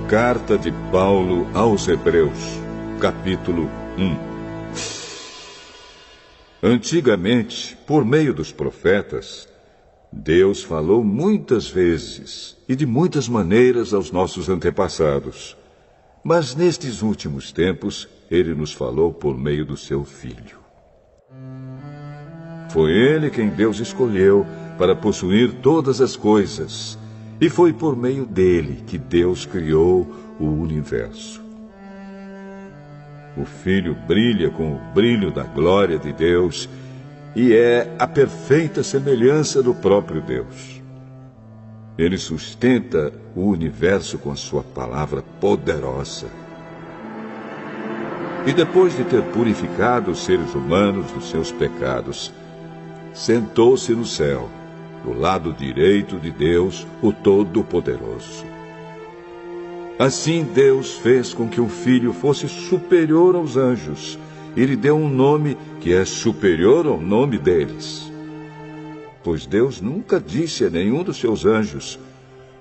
Carta de Paulo aos Hebreus, capítulo 1. Antigamente, por meio dos profetas, Deus falou muitas vezes e de muitas maneiras aos nossos antepassados. Mas nestes últimos tempos, Ele nos falou por meio do seu Filho. Foi Ele quem Deus escolheu para possuir todas as coisas, e foi por meio dele que Deus criou o universo. O Filho brilha com o brilho da glória de Deus e é a perfeita semelhança do próprio Deus. Ele sustenta o universo com a sua palavra poderosa. E depois de ter purificado os seres humanos dos seus pecados, sentou-se no céu, do lado direito de Deus, o Todo-Poderoso. Assim Deus fez com que o Filho fosse superior aos anjos e lhe deu um nome que é superior ao nome deles. Pois Deus nunca disse a nenhum dos seus anjos: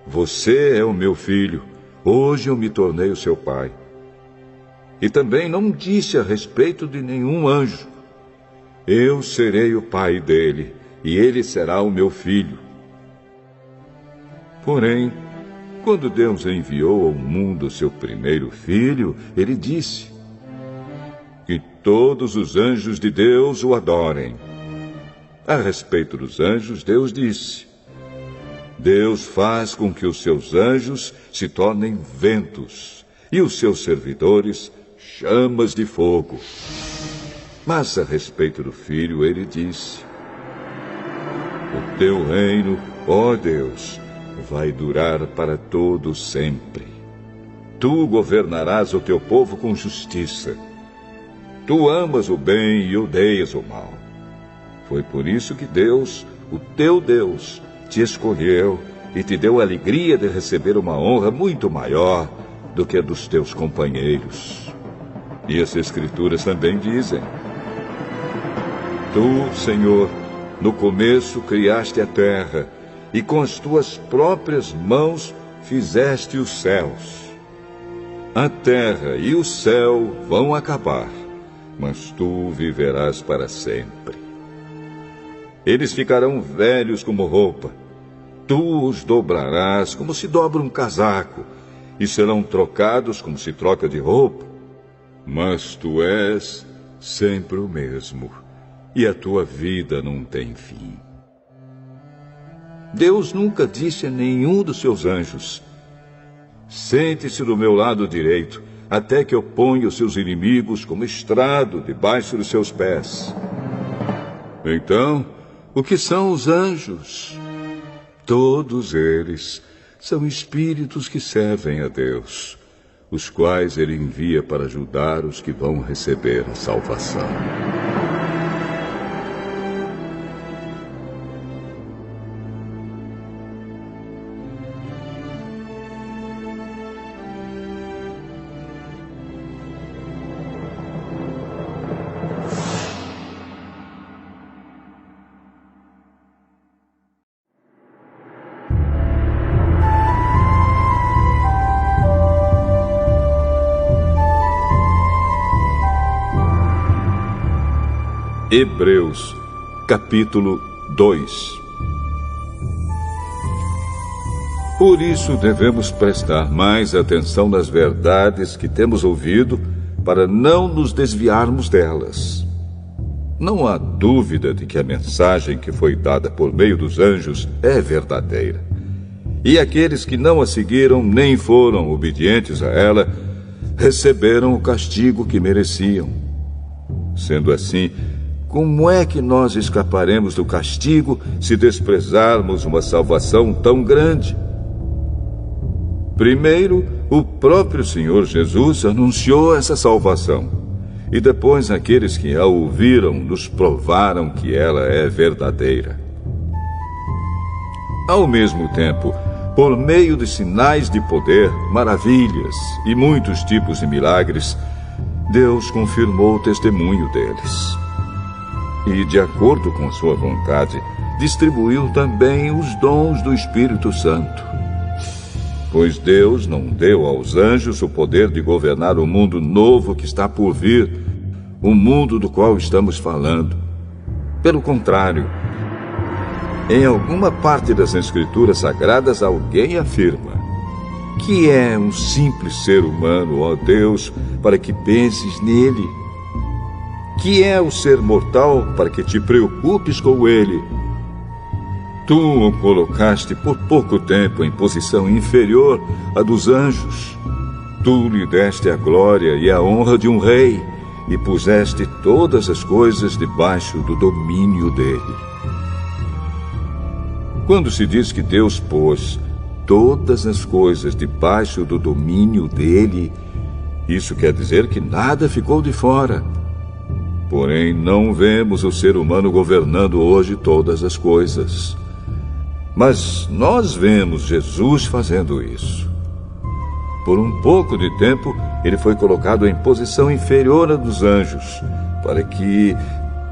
"Você é o meu filho, hoje eu me tornei o seu pai." E também não disse a respeito de nenhum anjo: "Eu serei o pai dele, e ele será o meu filho." Porém, quando Deus enviou ao mundo seu primeiro filho, ele disse: "Que todos os anjos de Deus o adorem." A respeito dos anjos, Deus disse: "Deus faz com que os seus anjos se tornem ventos, e os seus servidores chamas de fogo." Mas a respeito do Filho, ele disse: "O teu reino, ó Deus, vai durar para todo sempre. Tu governarás o teu povo com justiça. Tu amas o bem e odeias o mal. Foi por isso que Deus, o teu Deus, te escolheu e te deu a alegria de receber uma honra muito maior do que a dos teus companheiros." E as Escrituras também dizem: "Tu, Senhor, no começo criaste a terra, e com as tuas próprias mãos fizeste os céus. A terra e o céu vão acabar, mas tu viverás para sempre. Eles ficarão velhos como roupa. Tu os dobrarás como se dobra um casaco, e serão trocados como se troca de roupa. Mas tu és sempre o mesmo, e a tua vida não tem fim." Deus nunca disse a nenhum dos seus anjos: "Sente-se do meu lado direito, até que eu ponha os seus inimigos como estrado debaixo dos seus pés." Então, o que são os anjos? Todos eles são espíritos que servem a Deus, os quais ele envia para ajudar os que vão receber a salvação. Hebreus, capítulo 2. Por isso devemos prestar mais atenção nas verdades que temos ouvido, para não nos desviarmos delas. Não há dúvida de que a mensagem que foi dada por meio dos anjos é verdadeira. E aqueles que não a seguiram nem foram obedientes a ela, receberam o castigo que mereciam. Sendo assim, como é que nós escaparemos do castigo se desprezarmos uma salvação tão grande? Primeiro, o próprio Senhor Jesus anunciou essa salvação, e depois aqueles que a ouviram nos provaram que ela é verdadeira. Ao mesmo tempo, por meio de sinais de poder, maravilhas e muitos tipos de milagres, Deus confirmou o testemunho deles. E, de acordo com a sua vontade, distribuiu também os dons do Espírito Santo. Pois Deus não deu aos anjos o poder de governar o mundo novo que está por vir, o mundo do qual estamos falando. Pelo contrário, em alguma parte das Escrituras Sagradas, alguém afirma: que é um simples ser humano, ó Deus, para que penses nele? Que é o ser mortal para que te preocupes com ele? Tu o colocaste por pouco tempo em posição inferior à dos anjos. Tu lhe deste a glória e a honra de um rei e puseste todas as coisas debaixo do domínio dele. Quando se diz que Deus pôs todas as coisas debaixo do domínio dele, isso quer dizer que nada ficou de fora. Porém, não vemos o ser humano governando hoje todas as coisas. Mas nós vemos Jesus fazendo isso. Por um pouco de tempo, ele foi colocado em posição inferior à dos anjos, para que,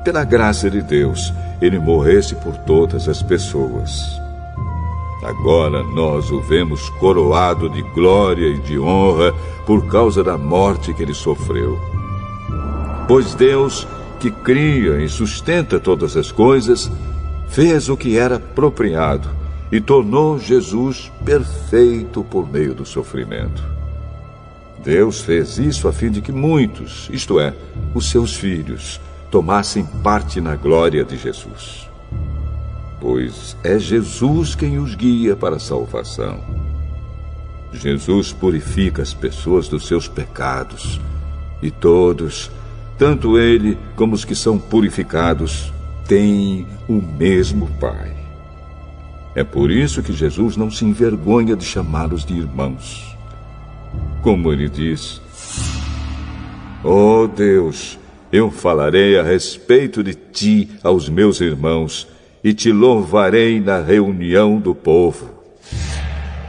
pela graça de Deus, ele morresse por todas as pessoas. Agora nós o vemos coroado de glória e de honra por causa da morte que ele sofreu. Pois Deus, que cria e sustenta todas as coisas, fez o que era apropriado e tornou Jesus perfeito por meio do sofrimento. Deus fez isso a fim de que muitos, isto é, os seus filhos, tomassem parte na glória de Jesus. Pois é Jesus quem os guia para a salvação. Jesus purifica as pessoas dos seus pecados, e todos, tanto ele como os que são purificados, têm o mesmo Pai. É por isso que Jesus não se envergonha de chamá-los de irmãos. Como ele diz: ó Deus, eu falarei a respeito de ti aos meus irmãos e te louvarei na reunião do povo.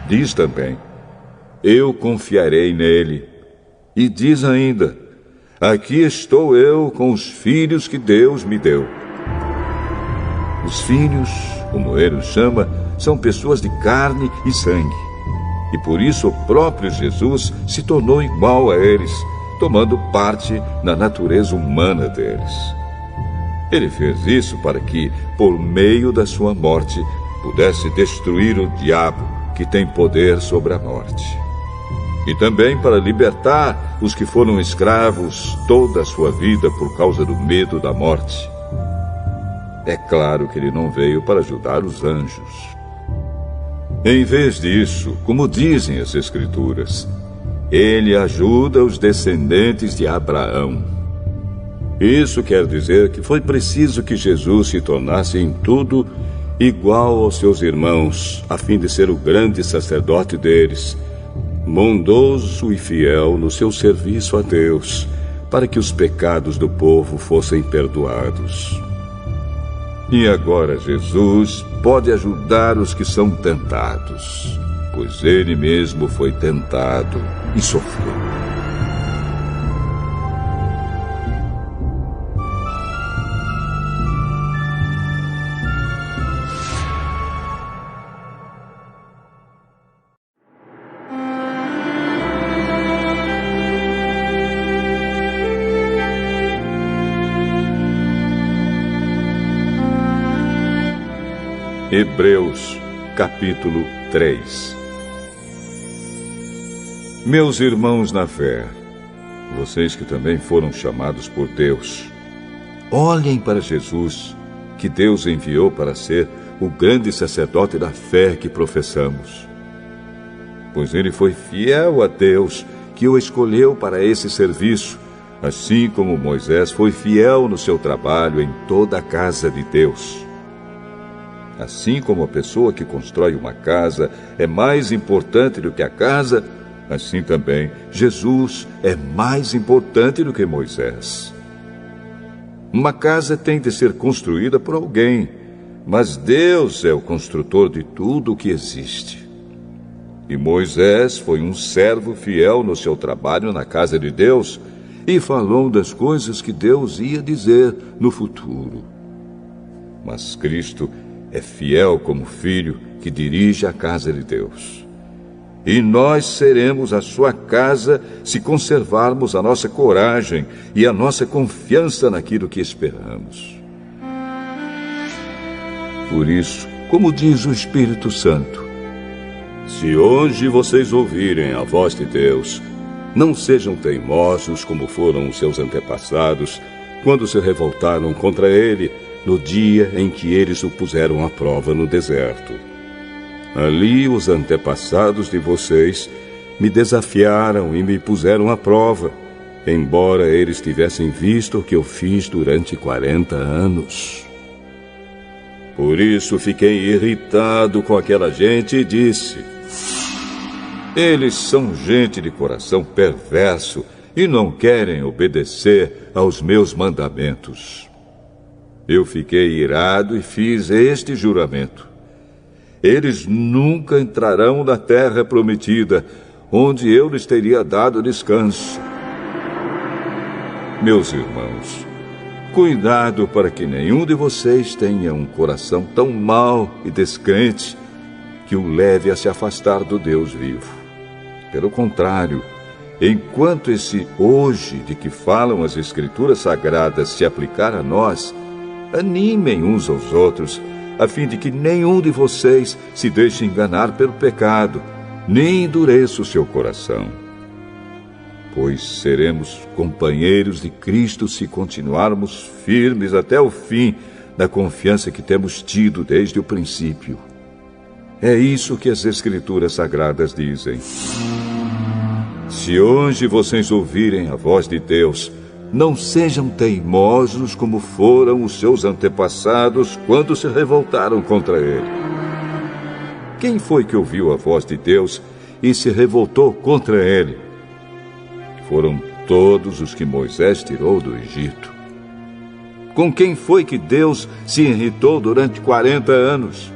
Diz também: eu confiarei nele. E diz ainda: aqui estou eu com os filhos que Deus me deu. Os filhos, como ele os chama, são pessoas de carne e sangue. E por isso o próprio Jesus se tornou igual a eles, tomando parte na natureza humana deles. Ele fez isso para que, por meio da sua morte, pudesse destruir o diabo, que tem poder sobre a morte. E também para libertar os que foram escravos toda a sua vida por causa do medo da morte. É claro que ele não veio para ajudar os anjos. Em vez disso, como dizem as Escrituras, ele ajuda os descendentes de Abraão. Isso quer dizer que foi preciso que Jesus se tornasse em tudo igual aos seus irmãos, a fim de ser o grande sacerdote deles, bondoso e fiel no seu serviço a Deus, para que os pecados do povo fossem perdoados. E agora Jesus pode ajudar os que são tentados, pois ele mesmo foi tentado e sofreu. Hebreus, capítulo 3. Meus irmãos na fé, vocês que também foram chamados por Deus, olhem para Jesus, que Deus enviou para ser o grande sacerdote da fé que professamos. Pois ele foi fiel a Deus, que o escolheu para esse serviço, assim como Moisés foi fiel no seu trabalho em toda a casa de Deus. Assim como a pessoa que constrói uma casa é mais importante do que a casa, assim também Jesus é mais importante do que Moisés. Uma casa tem de ser construída por alguém, mas Deus é o construtor de tudo o que existe. E Moisés foi um servo fiel no seu trabalho na casa de Deus e falou das coisas que Deus ia dizer no futuro. Mas Cristo é fiel como filho que dirige a casa de Deus. E nós seremos a sua casa se conservarmos a nossa coragem e a nossa confiança naquilo que esperamos. Por isso, como diz o Espírito Santo, se hoje vocês ouvirem a voz de Deus, não sejam teimosos como foram os seus antepassados, quando se revoltaram contra ele no dia em que eles o puseram à prova no deserto. Ali os antepassados de vocês me desafiaram e me puseram à prova, embora eles tivessem visto o que eu fiz durante 40 anos. Por isso fiquei irritado com aquela gente e disse: eles são gente de coração perverso e não querem obedecer aos meus mandamentos. Eu fiquei irado e fiz este juramento: eles nunca entrarão na terra prometida, onde eu lhes teria dado descanso. Meus irmãos, cuidado para que nenhum de vocês tenha um coração tão mau e descrente que o leve a se afastar do Deus vivo. Pelo contrário, enquanto esse hoje de que falam as Escrituras Sagradas se aplicar a nós, animem uns aos outros, a fim de que nenhum de vocês se deixe enganar pelo pecado, nem endureça o seu coração. Pois seremos companheiros de Cristo se continuarmos firmes até o fim na confiança que temos tido desde o princípio. É isso que as Escrituras Sagradas dizem. Se hoje vocês ouvirem a voz de Deus, não sejam teimosos como foram os seus antepassados quando se revoltaram contra ele. Quem foi que ouviu a voz de Deus e se revoltou contra ele? Foram todos os que Moisés tirou do Egito. Com quem foi que Deus se irritou durante 40 anos?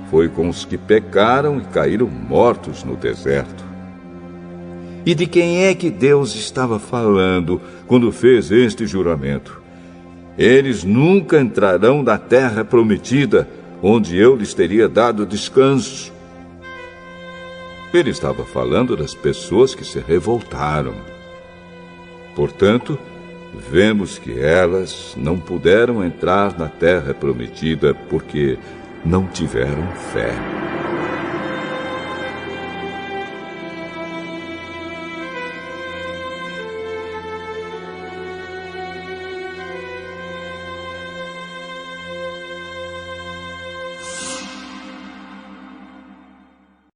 Foi com os que pecaram e caíram mortos no deserto. E de quem é que Deus estava falando quando fez este juramento? Eles nunca entrarão na terra prometida, onde eu lhes teria dado descanso. Ele estava falando das pessoas que se revoltaram. Portanto, vemos que elas não puderam entrar na terra prometida porque não tiveram fé.